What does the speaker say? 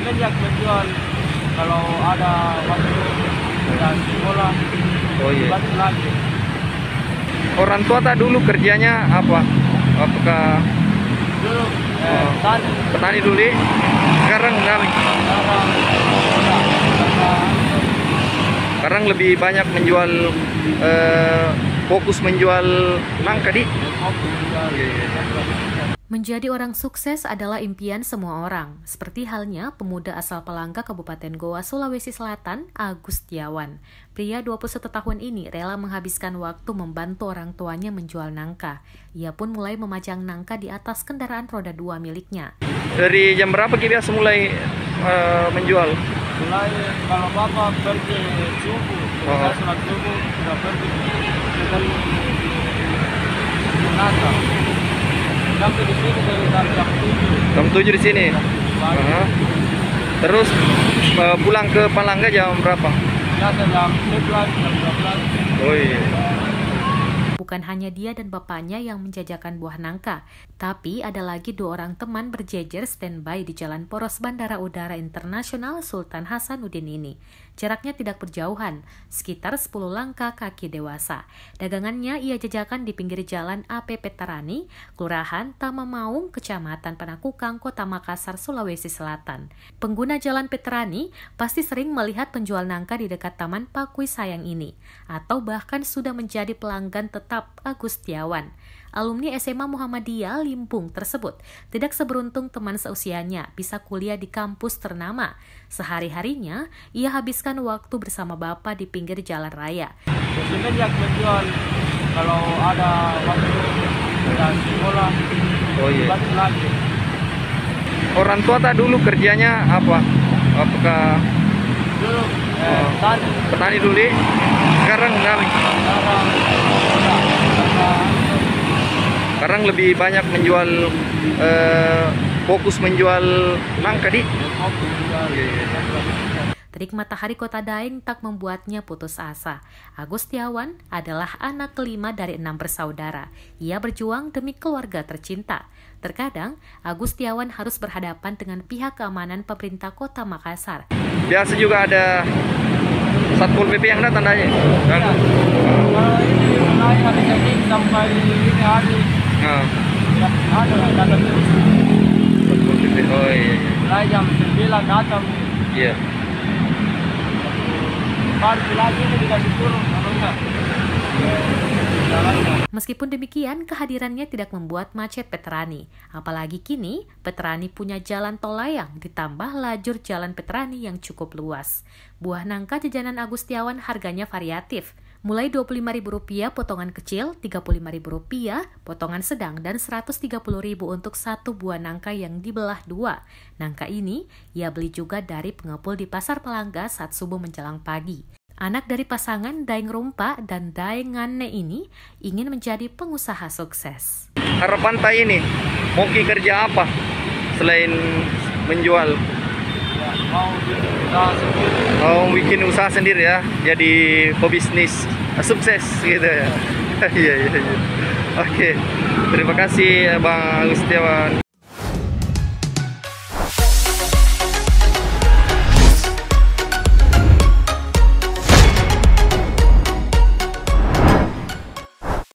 semenjak menjual, kalau ada waktu dan sekolah, Oh iya. balik lagi. Orang tua tak dulu kerjanya apa? Apakah Dulu tani, petani dulu? Sekarang enggak. sekarang Sekarang lebih banyak menjual, fokus menjual nangka di. Menjadi orang sukses adalah impian semua orang, seperti halnya pemuda asal Palangka, Kabupaten Goa, Sulawesi Selatan, Agus Setiawan. Pria 21 tahun ini rela menghabiskan waktu membantu orang tuanya menjual nangka. Ia pun mulai memajang nangka di atas kendaraan roda 2 miliknya. Dari jam berapa Ki biasa mulai menjual? mulai kalau bapak pergi subuh, saya sholat subuh sudah pergi dari nangka. Sampai di sini dari jam 7. Jam 7 di sini. Terus pulang ke Palangga jam berapa? Biasa jam 11, jam 12. Oh iya. Bukan hanya dia dan bapaknya yang menjajakan buah nangka, tapi ada lagi 2 orang teman berjejer standby di Jalan Poros Bandara Udara Internasional Sultan Hasanuddin ini. Jaraknya tidak berjauhan, sekitar 10 langkah kaki dewasa. Dagangannya ia jajakan di pinggir jalan AP Petarani, Kelurahan Tamamaung, Kecamatan Panakukang, Kota Makassar, Sulawesi Selatan. Pengguna jalan Petarani pasti sering melihat penjual nangka di dekat Taman Pakui Sayang ini, atau bahkan sudah menjadi pelanggan tetap Agus Setiawan. Alumni SMA Muhammadiyah Limpung tersebut tidak seberuntung teman seusianya bisa kuliah di kampus ternama. Sehari-harinya, ia habiskan waktu bersama bapak di pinggir jalan raya. Semenjak menjual, kalau ada waktu dan sekolah, Oh iya. balik lagi. Orang tua tak dulu kerjanya apa? Apakah Dulu tani, petani dulu? Sekarang enggak. Sekarang lebih banyak menjual, fokus menjual nangka di. Terik matahari Kota Daeng tak membuatnya putus asa. Agus Setiawan adalah anak kelima dari 6 bersaudara. Ia berjuang demi keluarga tercinta. Terkadang, Agus Setiawan harus berhadapan dengan pihak keamanan pemerintah Kota Makassar. Biasa juga ada Satpol PP yang datang tanya. Kalau ini mulai hari Senin sampai ini hari, ada datang terus. Satpol PP. Oh iya. Mulai jam 9 datang, Iya. baru lagi ini dikasih turun, kalau enggak. Meskipun demikian, kehadirannya tidak membuat macet Petarani. Apalagi kini, Petarani punya jalan tol layang, ditambah lajur jalan Petarani yang cukup luas. Buah nangka jajanan Agus Setiawan harganya variatif, mulai Rp25.000 potongan kecil, Rp35.000 potongan sedang, dan Rp130.000 untuk satu buah nangka yang dibelah 2. Nangka ini ia beli juga dari pengepul di Pasar Palangga saat subuh menjelang pagi. Anak dari pasangan Daeng Rumpa dan Daeng Ngane ini ingin menjadi pengusaha sukses. Harapan tak ini, mau Ki kerja apa selain menjual? Ya, mau bikin usaha sendiri. Mau bikin usaha sendiri ya, jadi pebisnis sukses gitu ya. Iya. Oke, terima kasih Bang Agus Setiawan.